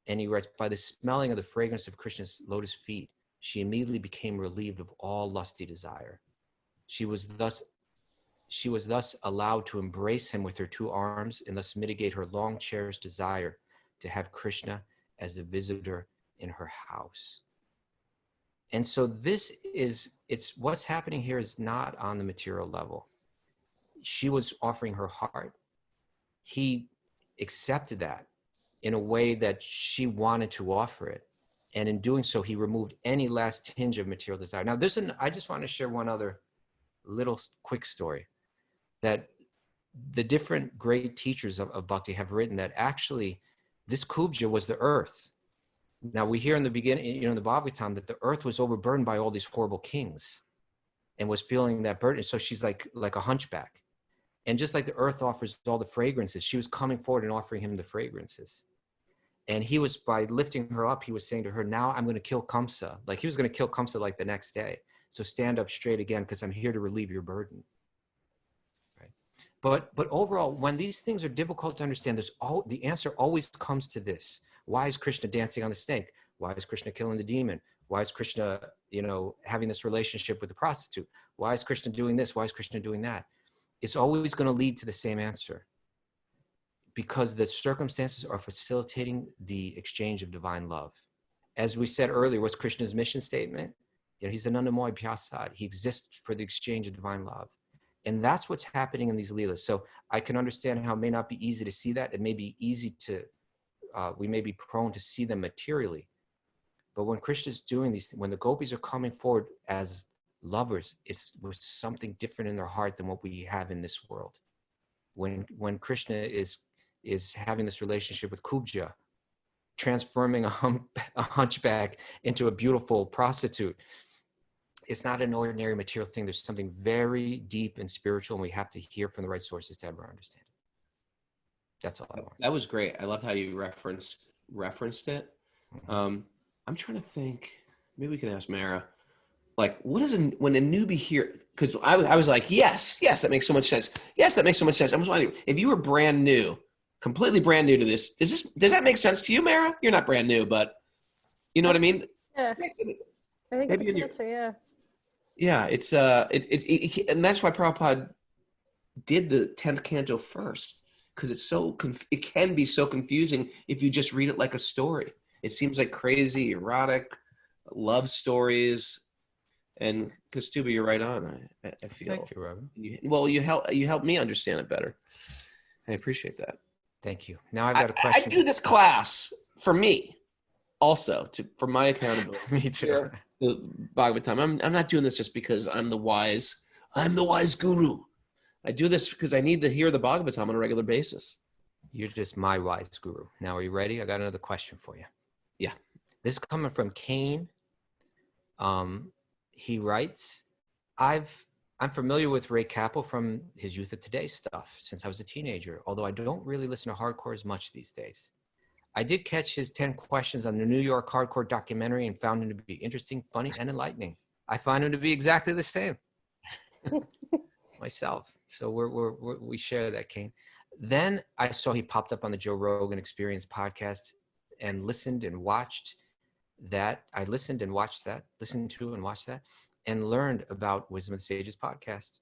And he writes, by the smelling of the fragrance of Krishna's lotus feet, she immediately became relieved of all lusty desire. She was thus allowed to embrace him with her two arms and thus mitigate her long cherished desire to have Krishna as a visitor in her house. And so it's what's happening here is not on the material level. She was offering her heart. He accepted that in a way that she wanted to offer it. And in doing so, he removed any last tinge of material desire. Now, I just want to share one other little quick story, that the different great teachers of Bhakti have written that actually this Kubja was the earth. Now we hear in the beginning, in the Bhagavatam, that the earth was overburdened by all these horrible kings and was feeling that burden. So she's like a hunchback. And just like the earth offers all the fragrances, she was coming forward and offering him the fragrances. And he was, by lifting her up, he was saying to her, now I'm going to kill Kamsa. Like he was going to kill Kamsa like the next day. So stand up straight again, because I'm here to relieve your burden. Right? But overall, when these things are difficult to understand, the answer always comes to this. Why is Krishna dancing on the snake? Why is Krishna killing the demon? Why is Krishna, having this relationship with the prostitute? Why is Krishna doing this? Why is Krishna doing that? It's always going to lead to the same answer, because the circumstances are facilitating the exchange of divine love. As we said earlier, what's Krishna's mission statement? He's Anandamoy Pyasad. He exists for the exchange of divine love. And that's what's happening in these leelas. So I can understand how it may not be easy to see that. It may be easy to, we may be prone to see them materially. But when Krishna's doing these things, when the gopis are coming forward as lovers, it's with something different in their heart than what we have in this world. When Krishna is having this relationship with Kubja, transforming a hunchback into a beautiful prostitute, it's not an ordinary material thing. There's something very deep and spiritual, and we have to hear from the right sources to ever understand it. That's all I want. That was great. I love how you referenced it. I'm trying to think. Maybe we can ask Mara. Like, what is when a newbie here? Because I was like, yes, that makes so much sense. Yes, that makes so much sense. I was wondering, if you were brand new, completely brand new to this, does that make sense to you, Mara? You're not brand new, but you know what I mean? Yeah. I think Maybe it's an answer, yeah. Yeah, it's and that's why Prabhupada did the 10th canto first, because it can be so confusing if you just read it like a story. It seems like crazy, erotic love stories. And Kaustubha, you're right on. I feel. Thank you, Robin. You help me understand it better. I appreciate that. Thank you. Now I've got a question. I do this class for me, also for my accountability. Me too. The Bhagavatam. I'm not doing this just because I'm the wise guru. I do this because I need to hear the Bhagavatam on a regular basis. You're just my wise guru. Now, are you ready? I got another question for you. Yeah. This is coming from Kane. He writes, I'm familiar with Ray Capel from his Youth of Today stuff since I was a teenager, although I don't really listen to hardcore as much these days. I did catch his 10 questions on the New York hardcore documentary and found him to be interesting, funny, and enlightening. I find him to be exactly the same myself. So we share that, Kane. Then I saw he popped up on the Joe Rogan Experience podcast and listened and watched that. I listened and watched that, and learned about Wisdom of the Sages podcast.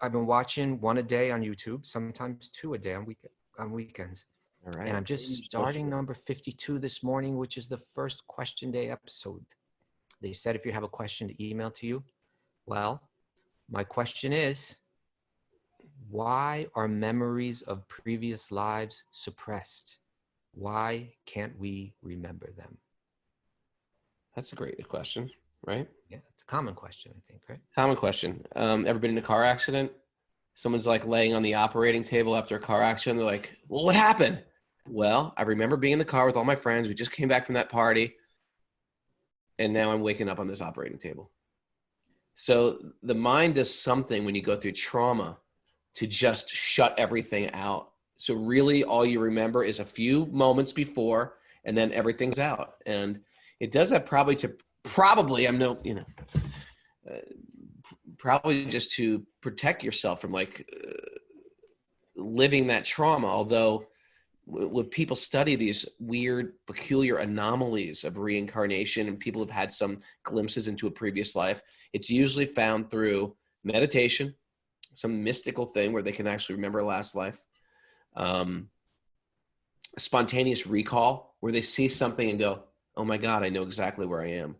I've been watching one a day on YouTube, sometimes 2 a day on weekends. All right. And I'm just starting number 52 this morning, which is the first question day episode. They said if you have a question to email to you. Well, my question is, why are memories of previous lives suppressed? Why can't we remember them? That's a great question, right? Yeah, it's a common question, I think, right? Common question. Ever been in a car accident? Someone's like laying on the operating table after a car accident. They're like, well, what happened? Well, I remember being in the car with all my friends. We just came back from that party. And now I'm waking up on this operating table. So the mind does something when you go through trauma to just shut everything out. So really all you remember is a few moments before, and then everything's out. And it does that probably just to protect yourself from living that trauma. Although when people study these weird, peculiar anomalies of reincarnation, and people have had some glimpses into a previous life, it's usually found through meditation, some mystical thing where they can actually remember a last life. Spontaneous recall, where they see something and go, oh my God, I know exactly where I am.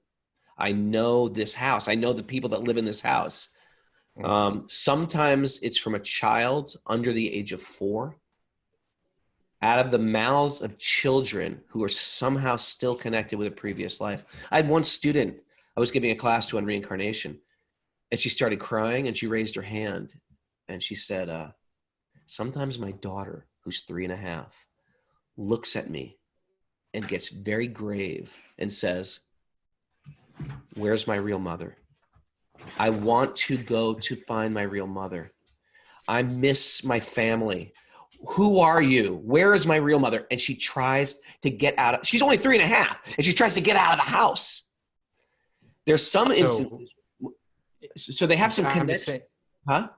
I know this house. I know the people that live in this house. Sometimes it's from a child under the age of 4, out of the mouths of children who are somehow still connected with a previous life. I had one student I was giving a class to on reincarnation, and she started crying, and she raised her hand, and she said, sometimes my daughter, who's 3.5, looks at me and gets very grave and says, where's my real mother? I want to go to find my real mother. I miss my family. Who are you? Where is my real mother? And she tries to get out of, she's only 3.5, and she tries to get out of the house. There's some instances. So they have some connection. Huh?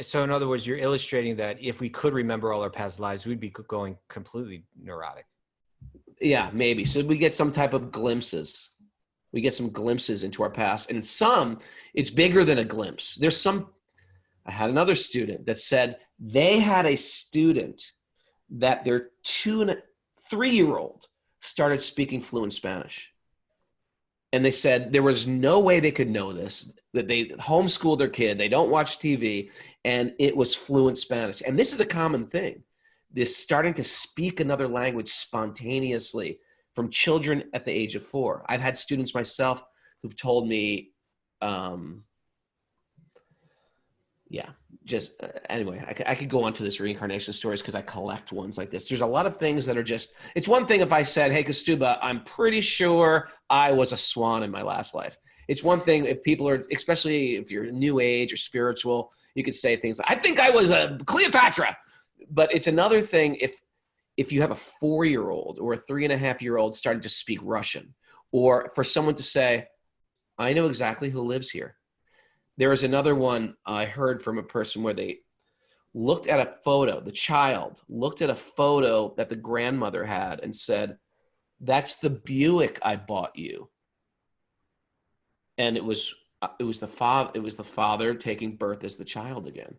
So in other words, you're illustrating that if we could remember all our past lives, we'd be going completely neurotic. Yeah, maybe. So we get some type of glimpses. We get some glimpses into our past. And some, it's bigger than a glimpse. I had another student that said they had a student that their 2 and 3-year-old started speaking fluent Spanish. And they said there was no way they could know this, that they homeschooled their kid, they don't watch TV, and it was fluent Spanish. And this is a common thing, this starting to speak another language spontaneously from children at the age of 4. I've had students myself who've told me, anyway, I could go on to this reincarnation stories because I collect ones like this. There's a lot of things that are just, it's one thing if I said, hey, Kaustubha, I'm pretty sure I was a swan in my last life. It's one thing if people are, especially if you're new age or spiritual, you could say things like, I think I was a Cleopatra. But it's another thing if you have a 4-year-old or a 3.5-year-old starting to speak Russian, or for someone to say, I know exactly who lives here. There is another one I heard from a person where they looked at a photo, the child looked at a photo that the grandmother had and said, that's the Buick I bought you. And it was the father taking birth as the child again.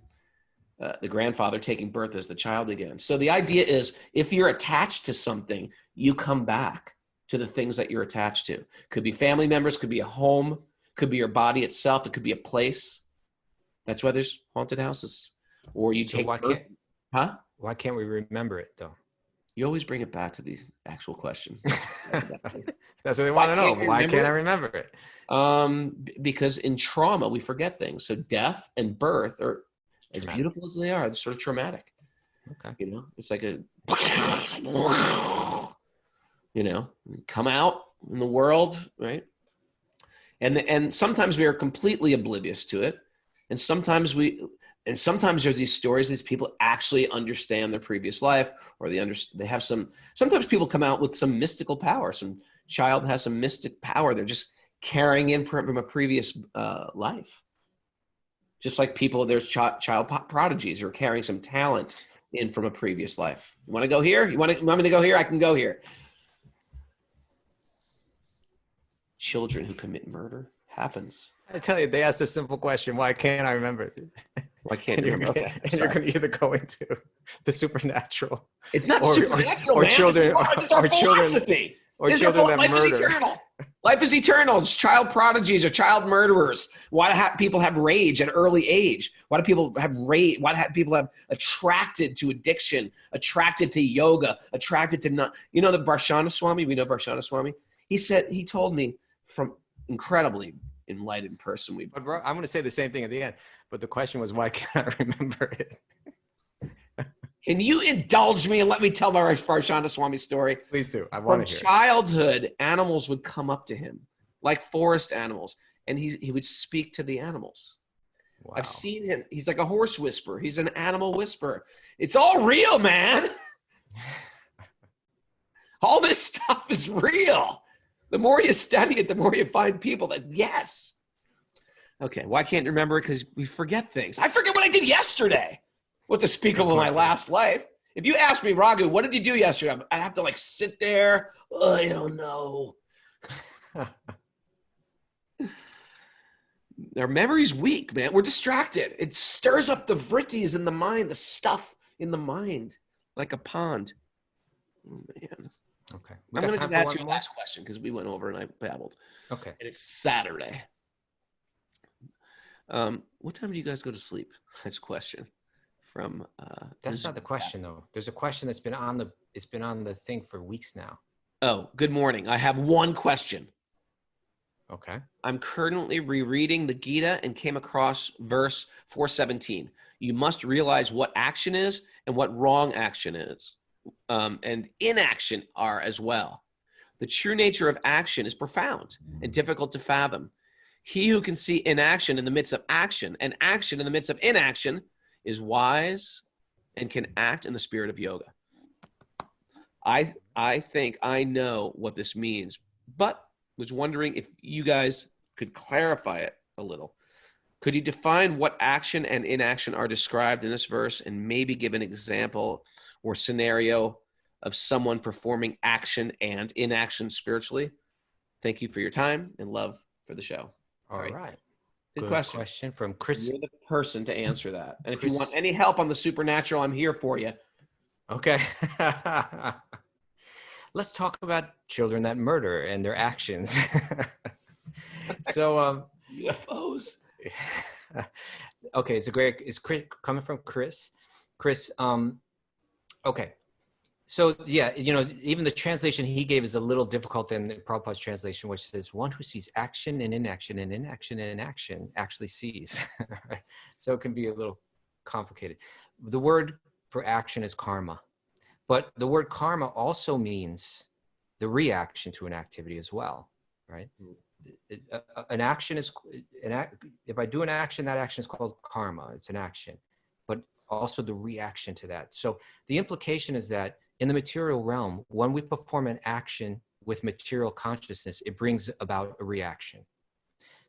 The grandfather taking birth as the child again. So the idea is if you're attached to something, you come back to the things that you're attached to. Could be family members, could be a home, could be your body itself, it could be a place. That's why there's haunted houses. Or you take birth. Why can't we remember it though? You always bring it back to the actual question. That's what they want to know. Why can't I remember it? Because in trauma, we forget things. So death and birth are as Traumatic. beautiful as they are. They're sort of traumatic. Okay. You know, it's like come out in the world, right? And sometimes we are completely oblivious to it. And sometimes there's these stories, these people actually understand their previous life, or they have sometimes people come out with some mystical power. Some child has some mystic power. They're just carrying in from a previous life. Just like there's child prodigies who are carrying some talent in from a previous life. You want to go here? You want me to go here? I can go here. Children who commit murder happens. I tell you, they asked a simple question. Why can't I remember it? Why can't you remember? Okay, and you're going to either go into the supernatural. It's not or, supernatural, or man. children, or children that life murder. Is eternal. Life is eternal. It's child prodigies or child murderers. Why do people have rage at an early age? Why do people have rage? Why do people have attracted to addiction, attracted to yoga, attracted to not? You know the Varshana Swami? We know Varshana Swami? He told me from incredibly enlightened person. But bro, I'm going to say the same thing at the end. But the question was, why can't I remember it? Can you indulge me and let me tell my Varshana Swami story? Please do. I want to hear it. From childhood, animals would come up to him, like forest animals, and he would speak to the animals. Wow. I've seen him. He's like a horse whisperer. He's an animal whisperer. It's all real, man. All this stuff is real. The more you study it, the more you find people that, yes. Okay, why can't you remember it? Because we forget things. I forget what I did yesterday. What to speak of my last life. If you ask me, Raghu, what did you do yesterday? I'd have to like sit there. Oh, I don't know. Our memory's weak, man. We're distracted. It stirs up the vrittis in the mind, the stuff in the mind, like a pond. Oh, man. Okay. I'm going to just ask you a last question because we went over and I babbled. Okay. And it's Saturday. What time do you guys go to sleep? That's a question. From that's not the question though. There's a question that's been on the thing for weeks now. Oh, good morning. I have one question. Okay. I'm currently rereading the Gita and came across verse 417. You must realize what action is and what wrong action is, and inaction are as well. The true nature of action is profound and difficult to fathom. He who can see inaction in the midst of action and action in the midst of inaction is wise and can act in the spirit of yoga. I think I know what this means, but was wondering if you guys could clarify it a little. Could you define what action and inaction are described in this verse and maybe give an example or scenario of someone performing action and inaction spiritually? Thank you for your time and love for the show. All right. Good question from Chris. You're the person to answer that. And if you want any help on the supernatural, I'm here for you. Okay. Let's talk about children that murder and their actions. So, UFOs. Okay, it's Chris, coming from Chris. Chris, okay. So yeah, even the translation he gave is a little difficult than Prabhupada's translation, which says one who sees action and inaction and inaction and inaction actually sees. So it can be a little complicated. The word for action is karma, but the word karma also means the reaction to an activity as well, right? An action is if I do an action, that action is called karma. It's an action, but also the reaction to that. So the implication is that in the material realm, when we perform an action with material consciousness, it brings about a reaction.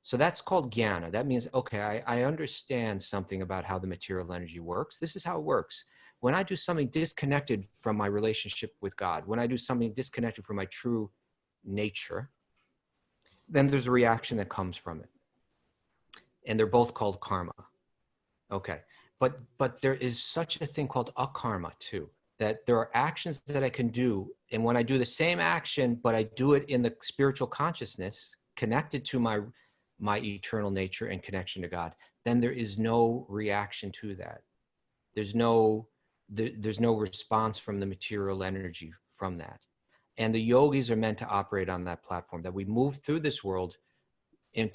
So that's called jnana. That means, okay, I understand something about how the material energy works. This is how it works. When I do something disconnected from my relationship with God, when I do something disconnected from my true nature, then there's a reaction that comes from it. And they're both called karma. Okay. But there is such a thing called akarma too, that there are actions that I can do. And when I do the same action, but I do it in the spiritual consciousness connected to my eternal nature and connection to God, then there is no reaction to that. There's no response from the material energy from that. And the yogis are meant to operate on that platform, that we move through this world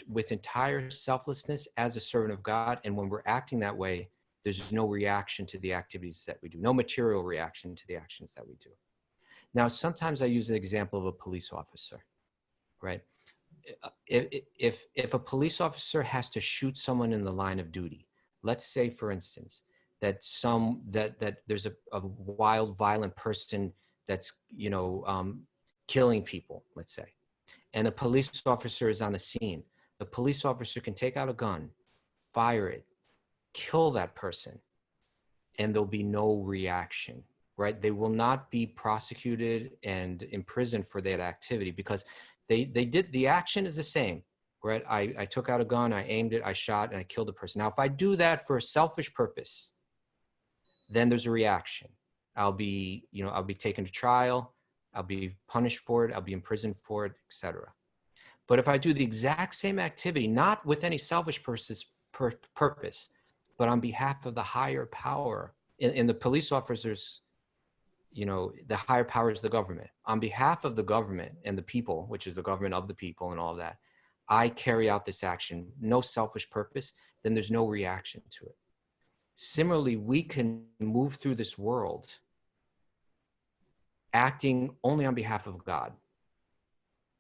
with entire selflessness as a servant of God. And when we're acting that way, there's no reaction to the activities that we do, no material reaction to the actions that we do. Now, sometimes I use the example of a police officer, right? If a police officer has to shoot someone in the line of duty, let's say, for instance, that there's a wild, violent person that's, killing people, let's say, and a police officer is on the scene. The police officer can take out a gun, fire it, kill that person, and there'll be no reaction, right? They will not be prosecuted and imprisoned for that activity because they did, the action is the same, right? I took out a gun, I aimed it, I shot, and I killed the person. Now, if I do that for a selfish purpose, then there's a reaction. I'll be taken to trial, I'll be punished for it, I'll be imprisoned for it, etc. But if I do the exact same activity, not with any selfish purpose, but on behalf of the higher power, in the police officers, the higher power is the government. On behalf of the government and the people, which is the government of the people and all of that, I carry out this action, no selfish purpose, then there's no reaction to it. Similarly, we can move through this world acting only on behalf of God.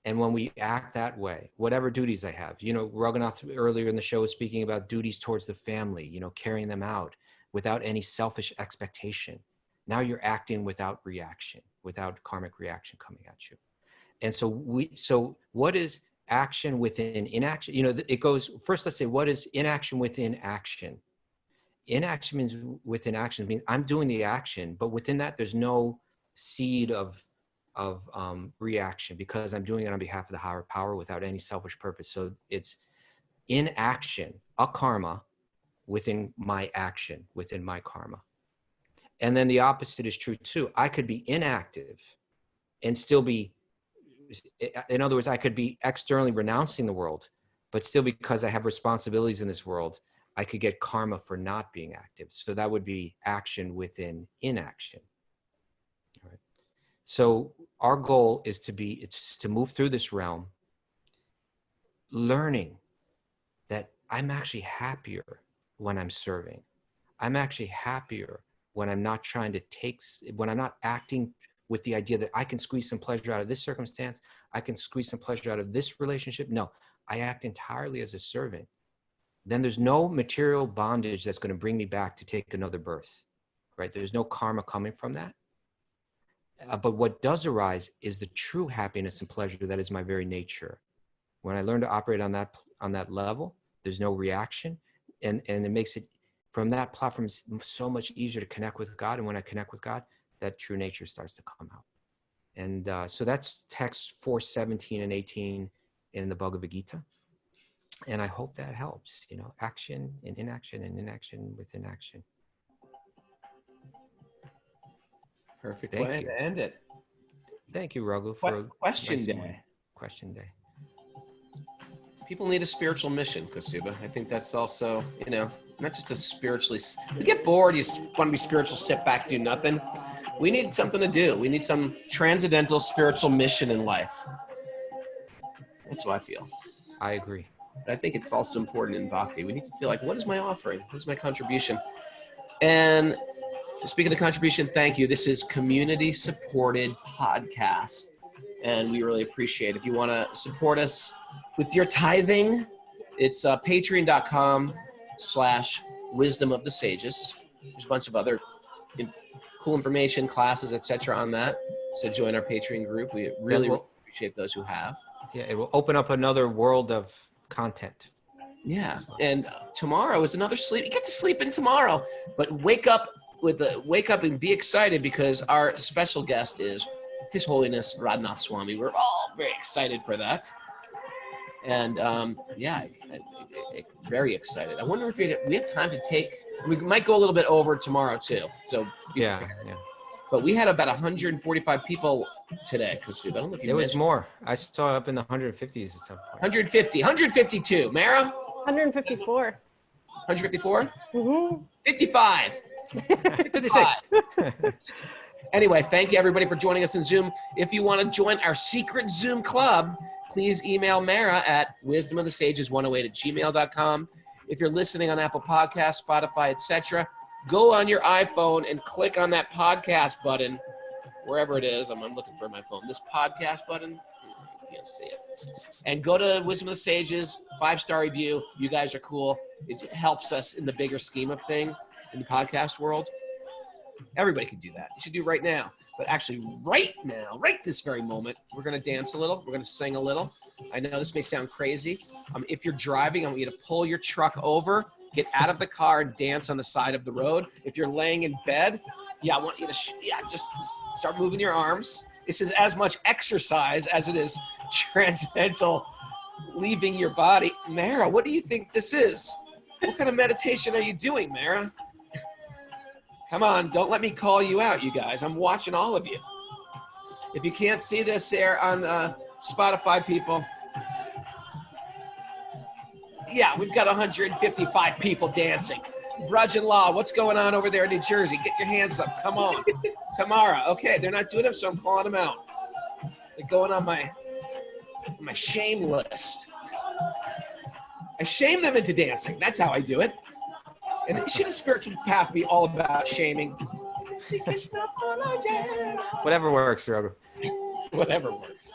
And when we act that way, whatever duties I have, Raghunath earlier in the show was speaking about duties towards the family, carrying them out without any selfish expectation. Now you're acting without reaction, without karmic reaction coming at you. And so what is action within inaction? It goes, first let's say, what is inaction within action? Inaction means within action, means I'm doing the action, but within that there's no seed of reaction because I'm doing it on behalf of the higher power without any selfish purpose. So it's inaction, akarma, within my action, within my karma. And then the opposite is true too. I could be inactive and still be, in other words, I could be externally renouncing the world, but still because I have responsibilities in this world, I could get karma for not being active. So that would be action within inaction. All right. So our goal is to move through this realm, learning that I'm actually happier when I'm serving. I'm actually happier when I'm not when I'm not acting with the idea that I can squeeze some pleasure out of this circumstance, I can squeeze some pleasure out of this relationship. No, I act entirely as a servant. Then there's no material bondage that's going to bring me back to take another birth, right? There's no karma coming from that. But what does arise is the true happiness and pleasure that is my very nature. When I learn to operate on that level, there's no reaction, and it makes it, from that platform, so much easier to connect with God. And when I connect with God, that true nature starts to come out. And so that's text 4:17 and 18 in the Bhagavad Gita. And I hope that helps, action and inaction within action. Perfect Thank way you. to end it. Thank you, Raghu, for Question nice day. morning. Question day. People need a spiritual mission, Kaustubha. I think that's also, not just a spiritually, you get bored, you want to be spiritual, sit back, do nothing. We need something to do. We need some transcendental spiritual mission in life. That's how I feel. I agree. But I think it's also important in Bhakti. We need to feel like, what is my offering? What is my contribution? And speaking of contribution, thank you. This is community-supported podcast, and we really appreciate it. If you want to support us with your tithing. It's patreon.com/wisdom of the sages. There's a bunch of other cool information, classes, etc. on that. So join our Patreon group. We really appreciate those who have. Yeah, it will open up another world of content. Yeah, and tomorrow is another sleep. You get to sleep in tomorrow, but wake up and be excited because our special guest is His Holiness Raghunath Swami. We're all very excited for that, and very excited. I wonder if we have time to take. We might go a little bit over tomorrow too. So Yeah. But we had about 145 people today. I don't know if you There was mentioned. more. I saw up in the 150s at some point. 150, 152. Mara, 154. 154, Mm-hmm. 55. 56. Anyway, thank you everybody for joining us in Zoom. If you want to join our secret Zoom club, please email Mara at wisdomofthesages108@gmail.com. If you're listening on Apple Podcasts, Spotify, etc., go on your iPhone and click on that podcast button, wherever it is. I'm looking for my phone. This podcast button, you can't see it. And go to Wisdom of the Sages, 5-star review. You guys are cool. It helps us in the bigger scheme of thing in the podcast world. Everybody can do that. You should do it right now. But actually, right now, right this very moment, we're going to dance a little. We're going to sing a little. I know this may sound crazy. If you're driving, I want you to pull your truck over, get out of the car, and dance on the side of the road. If you're laying in bed, I want you to just start moving your arms. This is as much exercise as it is transcendental leaving your body. Mara, what do you think this is? What kind of meditation are you doing, Mara? Come on, don't let me call you out, you guys. I'm watching all of you. If you can't see this there on Spotify, people. Yeah, we've got 155 people dancing. Brudge and Law, what's going on over there in New Jersey? Get your hands up. Come on. Tamara, okay, they're not doing it, so I'm calling them out. They're going on my shame list. I shame them into dancing. That's how I do it. And should a spiritual path be all about shaming? Whatever works, Raghu. Whatever works.